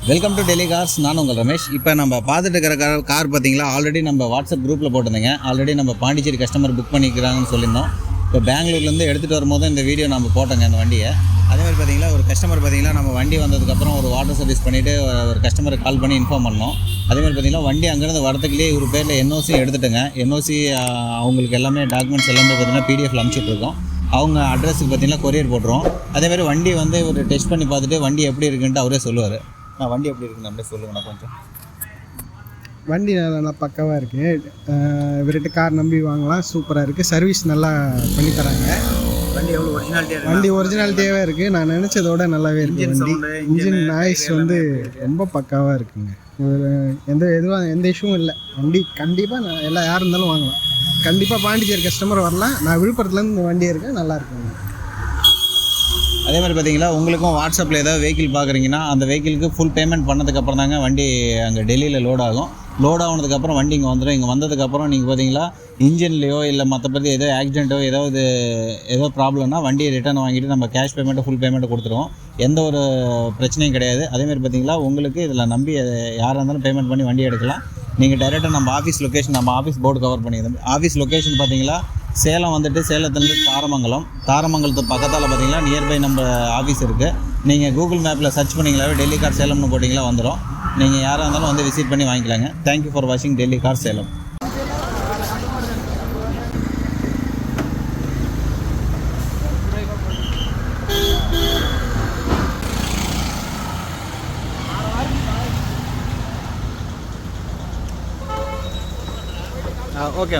Welcome to Delhi cars. நான் உங்கள் ரமேஷ். இப்போ நம்ம பார்த்துட்டு இருக்கிற கார் பார்த்தீங்களா, ஆல்ரெடி நம்ம வாட்ஸ்அப் குரூப்பில் போட்டிருந்தேங்க. ஆல்ரெடி நம்ம பாண்டிச்சேரி கஸ்டமர் புக் பண்ணிக்கிறாங்கன்னு சொல்லியிருந்தோம். இப்போ பெங்களூர்லேருந்து எடுத்துகிட்டு வரும்போது இந்த வீடியோ நம்ம போட்டோங்க அந்த வண்டியை. அதேமாதிரி பார்த்தீங்களா, ஒரு கஸ்டமர் பார்த்தீங்களா, நம்ம வண்டி வந்ததுக்கப்புறம் ஒரு வாட்டர் சர்வீஸ் பண்ணிவிட்டு ஒரு கஸ்டமருக்கு கால் பண்ணி இன்ஃபார்ம் பண்ணோம். அதேமாதிரி பார்த்தீங்கன்னா வண்டி அங்கேருந்து வரத்துக்குள்ளே ஒரு பேரில் என்ஓசி எடுத்துட்டுங்க. என்ஓசி அவங்களுக்கு எல்லாமே டாக்குமெண்ட்ஸ் எல்லாமே பார்த்தீங்கன்னா பிடிஎஃப்ல அனுப்பிச்சிட்ருக்கோம். அவங்க அட்ரஸுக்கு பார்த்தீங்கன்னா கொரியர் போட்டுருவோம். அதேமாதிரி வண்டி வந்து ஒரு டெஸ்ட் பண்ணி பார்த்துட்டு வண்டி எப்படி இருக்குன்ட்டு அவரே சொல்லுவார். வண்டி எப்படி இருக்குன்னு அப்படியே சொல்லுங்கண்ணா கொஞ்சம். வண்டி நல்லா பக்காவாக இருக்குது. இவர்கிட்ட கார் நம்பி வாங்கலாம். சூப்பராக இருக்குது. சர்வீஸ் நல்லா பண்ணித்தராங்க. வண்டி எவ்வளோ ஒரிஜினாலிட்டியாக வண்டி ஒரிஜினாலிட்டியாகவே இருக்குது. நான் நினச்சதோட நல்லாவே இருக்குது. வண்டி இன்ஜின் நாய்ஸ் வந்து ரொம்ப பக்காவாக இருக்குங்க. எந்த இஷ்யூவும் இல்லை. வண்டி கண்டிப்பாக எல்லாம் யார் இருந்தாலும் வாங்கலாம். கண்டிப்பாக பாண்டிச்சேரி கஸ்டமர் வரலாம். நான் விழுப்புரத்துலேருந்து இந்த வண்டி இருக்கேன். நல்லா இருக்குங்க. அதே மாதிரி பார்த்தீங்களா, உங்களுக்கும் வாட்ஸ்அப்பில் ஏதாவது வெஹிக்கிள் பார்க்குறீங்கன்னா அந்த வெஹிக்கிளுக்கு ஃபுல் பேமெண்ட் பண்ணதுக்கப்புறம் தாங்க வண்டி அங்கே டெல்லியில் லோட் ஆகும். லோட் ஆனதுக்கப்புறம் வண்டி இங்கே வந்துடும். இங்கே வந்ததுக்கப்புறம் நீங்கள் பார்த்தீங்களா இன்ஜின்லேயோ இல்லை மற்றபடி ஏதோ ஆக்சிடென்ட்டோ ஏதோ ப்ராப்ளம்னா வண்டியை ரிட்டர்ன் வாங்கிட்டு நம்ம கேஷ் பேமெண்ட்டு ஃபுல் பேமெண்ட்டு கொடுத்துருவோம். எந்த ஒரு பிரச்சனையும் கிடையாது. அதேமாதிரி பார்த்தீங்களா, உங்களுக்கு இதில் நம்பி யாராக இருந்தாலும் பேமெண்ட் பண்ணி வண்டி எடுக்கலாம். நீங்கள் டைரெக்டாக நம்ம ஆஃபீஸ் லொக்கேஷன், நம்ம ஆஃபீஸ் போர்டு கவர் பண்ணிக்கிறோம். ஆஃபீஸ் லொக்கேஷன் பார்த்தீங்களா, சேலம் வந்துட்டு சேலத்துலேருந்து தாரமங்கலத்துக்கு பக்கத்தால் பார்த்தீங்கன்னா நியர்பை நம்ம ஆஃபீஸ் இருக்குது. நீங்கள் கூகுள் மேப்பில் சர்ச் பண்ணிங்களாவே டெல்லி கார் சேலம்னு போட்டிங்களா வந்துடும். நீங்கள் யாராக இருந்தாலும் வந்து விசிட் பண்ணி வாங்கிக்கலாங்க. தேங்க்யூ ஃபார் வாட்சிங் டெல்லி கார் சேலம். ஓகே.